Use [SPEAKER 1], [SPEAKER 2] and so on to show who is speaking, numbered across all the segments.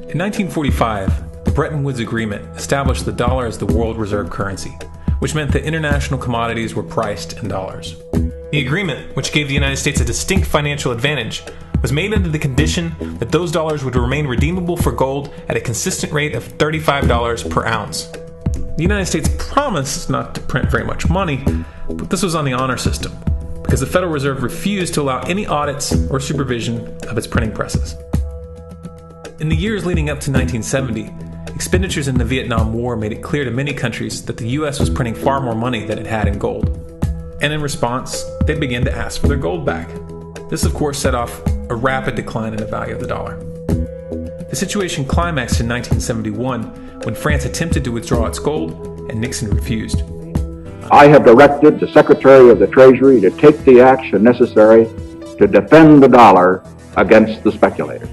[SPEAKER 1] In 1945, the Bretton Woods Agreement established the dollar as the world reserve currency, which meant that international commodities were priced in dollars. The agreement, which gave the United States a distinct financial advantage, was made under the condition that those dollars would remain redeemable for gold at a consistent rate of $35 per ounce. The United States promised not to print very much money, but this was on the honor system, because the Federal Reserve refused to allow any audits or supervision of its printing presses. In the years leading up to 1970, expenditures in the Vietnam War made it clear to many countries that the U.S. was printing far more money than it had in gold. And in response, they began to ask for their gold back. This, of course, set off a rapid decline in the value of the dollar. The situation climaxed in 1971 when France attempted to withdraw its gold and Nixon refused.
[SPEAKER 2] I have directed the Secretary of the Treasury to take the action necessary to defend the dollar against the speculators.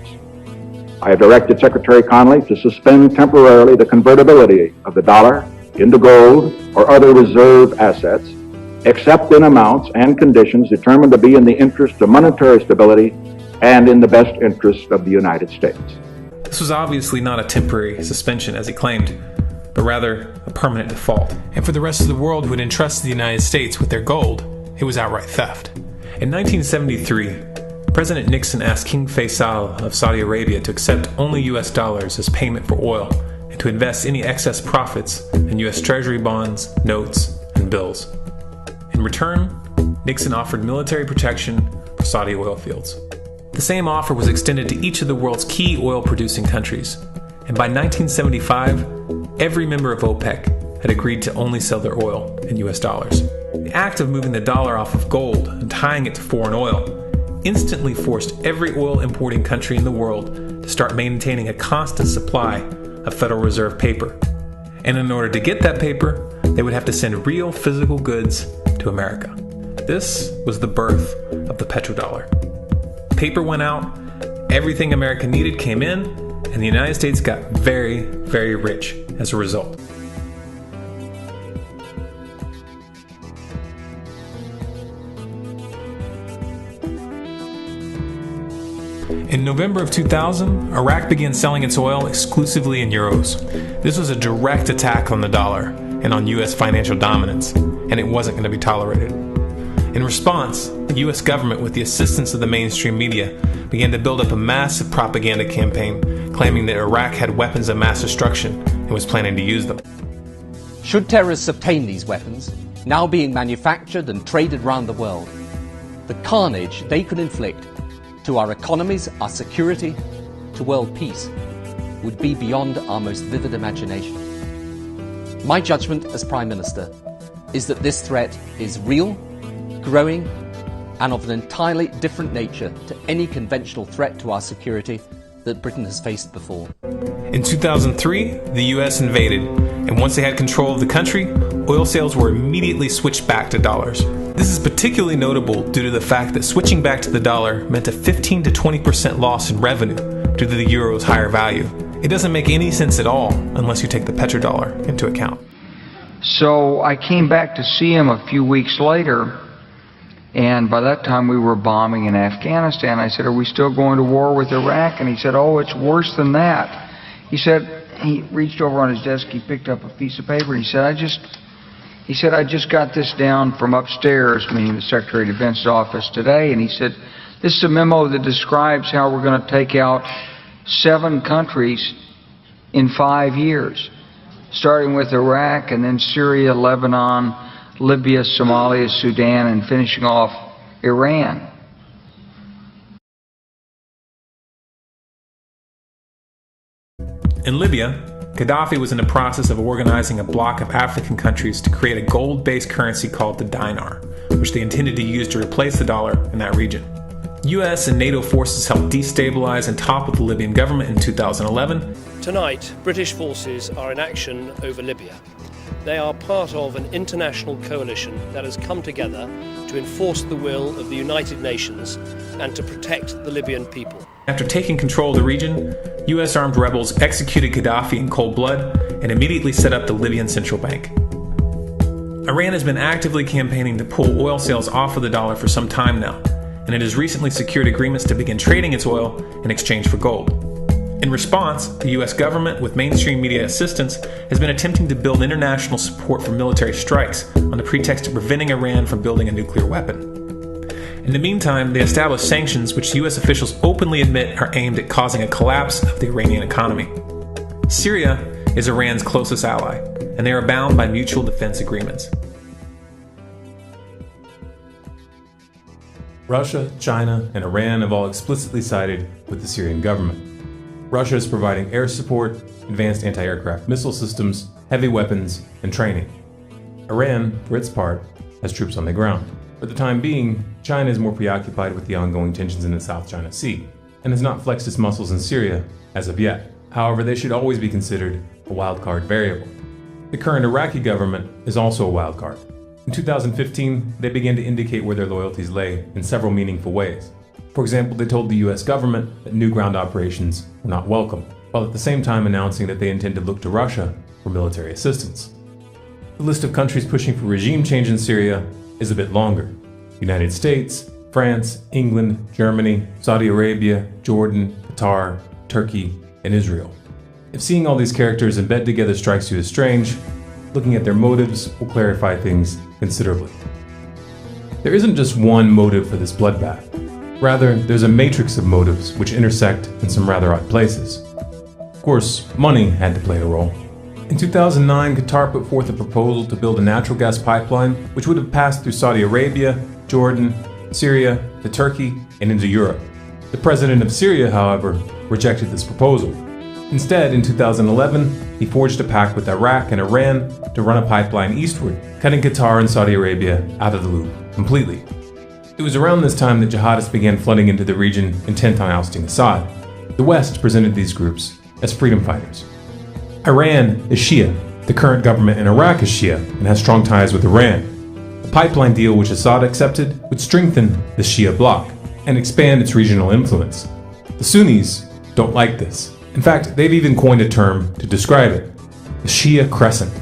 [SPEAKER 2] I have directed Secretary Connally to suspend temporarily the convertibility of the dollar into gold or other reserve assets, except in amounts and conditions determined to be in the interest of monetary stability and in the best interest of the United States.
[SPEAKER 1] This was obviously not a temporary suspension, as he claimed, but rather a permanent default. And for the rest of the world who had entrusted the United States with their gold, it was outright theft. In 1973, President Nixon asked King Faisal of Saudi Arabia to accept only US dollars as payment for oil and to invest any excess profits in US Treasury bonds, notes, and bills. In return, Nixon offered military protection for Saudi oil fields. The same offer was extended to each of the world's key oil-producing countries, and by 1975, every member of OPEC had agreed to only sell their oil in US dollars. The act of moving the dollar off of gold and tying it to foreign oil instantly forced every oil-importing country in the world to start maintaining a constant supply of Federal Reserve paper. And in order to get that paper, they would have to send real physical goods to America. This was the birth of the petrodollar. Paper went out, everything America needed came in, and the United States got very, very rich as a result. In November of 2000, Iraq began selling its oil exclusively in euros. This was a direct attack on the dollar and on U.S. financial dominance, and it wasn't going to be tolerated. In response, the U.S. government, with the assistance of the mainstream media, began to build up a massive propaganda campaign claiming that Iraq had weapons of mass destruction and was planning to use them.
[SPEAKER 3] Should terrorists obtain these weapons, now being manufactured and traded around the world, the carnage they could inflict to our economies, our security, to world peace, would be beyond our most vivid imagination. My judgment as Prime Minister is that this threat is real, growing, and of an entirely different nature to any conventional threat to our security that Britain has faced before.
[SPEAKER 1] In 2003, the U.S. invaded, and once they had control of the country, oil sales were immediately switched back to dollars. This is particularly notable due to the fact that switching back to the dollar meant a 15 to 20% loss in revenue due to the euro's higher value. It doesn't make any sense at all unless you take the petrodollar into account.
[SPEAKER 4] So I came back to see him a few weeks later, and by that time we were bombing in Afghanistan. I said, "Are we still going to war with Iraq?" And he said, "Oh, it's worse than that." He said, he reached over on his desk, he picked up a piece of paper, and he said, I just got this down from upstairs, meaning the Secretary of Defense's office today, and he said, "This is a memo that describes how we're going to take out 7 countries in 5 years, starting with Iraq and then Syria, Lebanon, Libya, Somalia, Sudan, and finishing off Iran."
[SPEAKER 1] In Libya, Gaddafi was in the process of organizing a bloc of African countries to create a gold-based currency called the dinar, which they intended to use to replace the dollar in that region. U.S. and NATO forces helped destabilize and topple the Libyan government in 2011.
[SPEAKER 5] Tonight, British forces are in action over Libya. They are part of an international coalition that has come together to enforce the will of the United Nations and to protect the Libyan people.
[SPEAKER 1] After taking control of the region, U.S. armed rebels executed Gaddafi in cold blood and immediately set up the Libyan Central Bank. Iran has been actively campaigning to pull oil sales off of the dollar for some time now, and it has recently secured agreements to begin trading its oil in exchange for gold. In response, the US government, with mainstream media assistance, has been attempting to build international support for military strikes on the pretext of preventing Iran from building a nuclear weapon. In the meantime, they established sanctions which US officials openly admit are aimed at causing a collapse of the Iranian economy. Syria is Iran's closest ally, and they are bound by mutual defense agreements.
[SPEAKER 6] Russia, China, and Iran have all explicitly sided with the Syrian government. Russia is providing air support, advanced anti-aircraft missile systems, heavy weapons, and training. Iran, for its part, has troops on the ground. For the time being, China is more preoccupied with the ongoing tensions in the South China Sea, and has not flexed its muscles in Syria as of yet. However, they should always be considered a wildcard variable. The current Iraqi government is also a wildcard. In 2015, they began to indicate where their loyalties lay in several meaningful ways. For example, they told the US government that new ground operations were not welcome, while at the same time announcing that they intend to look to Russia for military assistance. The list of countries pushing for regime change in Syria is a bit longer. United States, France, England, Germany, Saudi Arabia, Jordan, Qatar, Turkey, and Israel. If seeing all these characters in bed together strikes you as strange, looking at their motives will clarify things considerably. There isn't just one motive for this bloodbath. Rather, there's a matrix of motives which intersect in some rather odd places. Of course, money had to play a role. In 2009, Qatar put forth a proposal to build a natural gas pipeline which would have passed through Saudi Arabia, Jordan, Syria, to Turkey, and into Europe. The president of Syria, however, rejected this proposal. Instead, in 2011, he forged a pact with Iraq and Iran to run a pipeline eastward, cutting Qatar and Saudi Arabia out of the loop completely. It was around this time that jihadists began flooding into the region intent on ousting Assad. The West presented these groups as freedom fighters. Iran is Shia. The current government in Iraq is Shia and has strong ties with Iran. The pipeline deal which Assad accepted would strengthen the Shia bloc and expand its regional influence. The Sunnis don't like this. In fact, they've even coined a term to describe it: the Shia Crescent.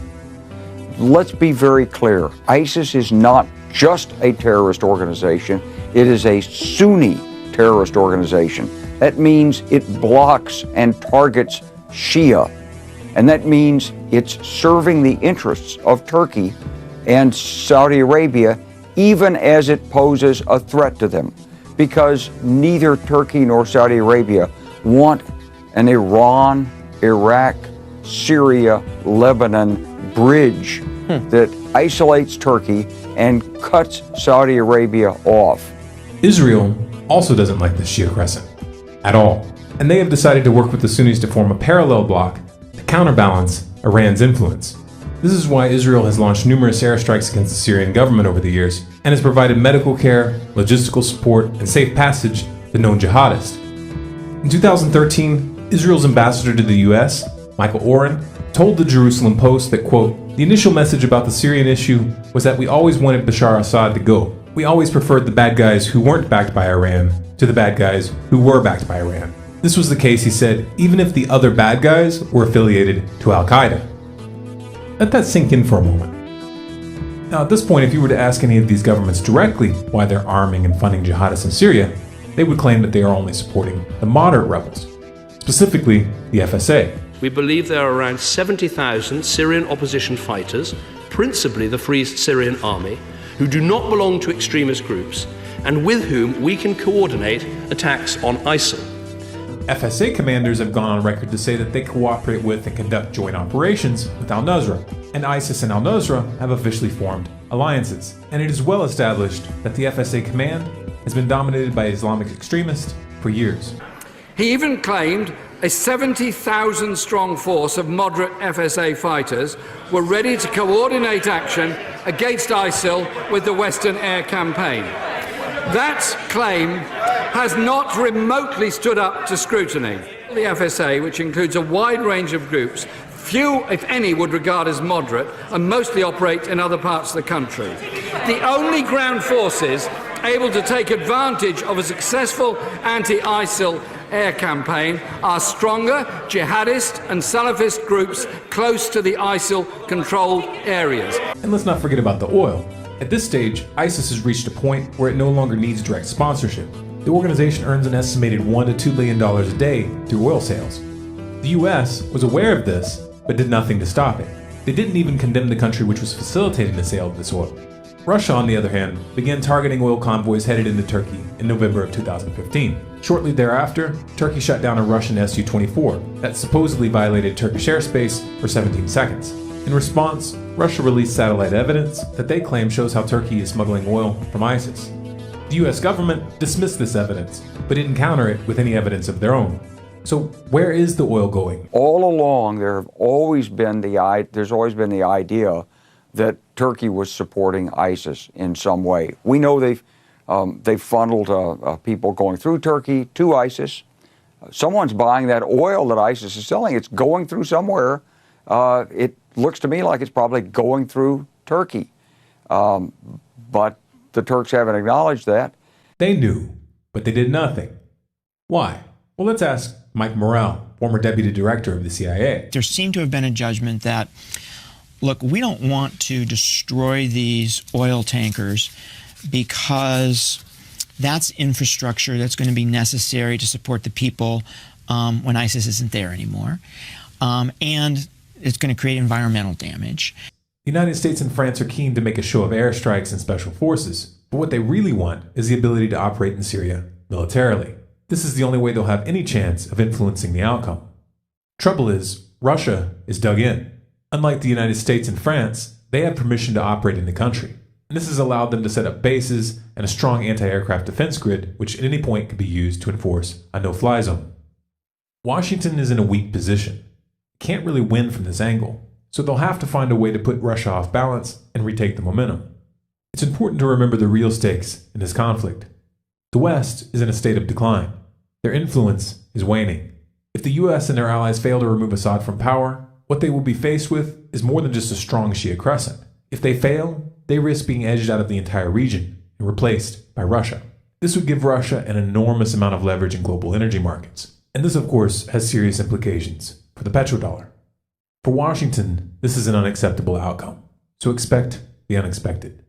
[SPEAKER 4] Let's be very clear. ISIS is not just a terrorist organization. It is a Sunni terrorist organization. That means it blocks and targets Shia. And that means it's serving the interests of Turkey and Saudi Arabia, even as it poses a threat to them. Because neither Turkey nor Saudi Arabia want an Iran, Iraq, Syria, Lebanon bridge that isolates Turkey and cuts Saudi Arabia off.
[SPEAKER 6] Israel also doesn't like the Shia Crescent at all, and they have decided to work with the Sunnis to form a parallel bloc to counterbalance Iran's influence. This is why Israel has launched numerous airstrikes against the Syrian government over the years and has provided medical care, logistical support, and safe passage to known jihadists. In 2013, Israel's ambassador to the US, Michael Oren, told the Jerusalem Post that, quote, "The initial message about the Syrian issue was that we always wanted Bashar Assad to go. We always preferred the bad guys who weren't backed by Iran to the bad guys who were backed by Iran. This was the case," he said, "even if the other bad guys were affiliated to Al-Qaeda." Let that sink in for a moment. Now, at this point, if you were to ask any of these governments directly why they're arming and funding jihadists in Syria, they would claim that they are only supporting the moderate rebels, specifically the FSA.
[SPEAKER 5] We believe there are around 70,000 Syrian opposition fighters, principally the Free Syrian Army, who do not belong to extremist groups and with whom we can coordinate attacks on ISIL.
[SPEAKER 6] FSA commanders have gone on record to say that they cooperate with and conduct joint operations with al-Nusra, and ISIS and al-Nusra have officially formed alliances. And it is well established that the FSA command has been dominated by Islamic extremists for years.
[SPEAKER 7] He even claimed a 70,000 strong force of moderate FSA fighters were ready to coordinate action against ISIL with the Western air campaign. That claim has not remotely stood up to scrutiny. The FSA, which includes a wide range of groups, few, if any, would regard as moderate and mostly operate in other parts of the country. The only ground forces able to take advantage of a successful anti-ISIL air campaign are stronger jihadist and Salafist groups close to the ISIL-controlled areas.
[SPEAKER 6] And let's not forget about the oil. At this stage, ISIS has reached a point where it no longer needs direct sponsorship. The organization earns an estimated $1 to $2 billion a day through oil sales. The US was aware of this, but did nothing to stop it. They didn't even condemn the country which was facilitating the sale of this oil. Russia, on the other hand, began targeting oil convoys headed into Turkey in November of 2015. Shortly thereafter, Turkey shut down a Russian Su-24 that supposedly violated Turkish airspace for 17 seconds. In response, Russia released satellite evidence that they claim shows how Turkey is smuggling oil from ISIS. The US government dismissed this evidence, but didn't counter it with any evidence of their own. So where is the oil going?
[SPEAKER 4] All along, there's always been the idea that Turkey was supporting ISIS in some way. We know they've funneled people going through Turkey to ISIS. Someone's buying that oil that ISIS is selling. It's going through somewhere. It looks to me like it's probably going through Turkey. But the Turks haven't acknowledged that.
[SPEAKER 6] They knew, but they did nothing. Why? Well, let's ask Mike Morrell, former deputy director of the CIA.
[SPEAKER 8] There seemed to have been a judgment that, look, we don't want to destroy these oil tankers because that's infrastructure that's going to be necessary to support the people when ISIS isn't there anymore. And it's going to create environmental damage.
[SPEAKER 6] The United States and France are keen to make a show of airstrikes and special forces, but what they really want is the ability to operate in Syria militarily. This is the only way they'll have any chance of influencing the outcome. Trouble is, Russia is dug in. Unlike the United States and France, they have permission to operate in the country, and this has allowed them to set up bases and a strong anti-aircraft defense grid, which at any point could be used to enforce a no-fly zone. Washington is in a weak position. Can't really win from this angle, so they'll have to find a way to put Russia off balance and retake the momentum. It's important to remember the real stakes in this conflict. The West is in a state of decline. Their influence is waning. If the US and their allies fail to remove Assad from power, what they will be faced with is more than just a strong Shia crescent. If they fail, they risk being edged out of the entire region and replaced by Russia. This would give Russia an enormous amount of leverage in global energy markets. And this, of course, has serious implications for the petrodollar. For Washington, this is an unacceptable outcome, so expect the unexpected.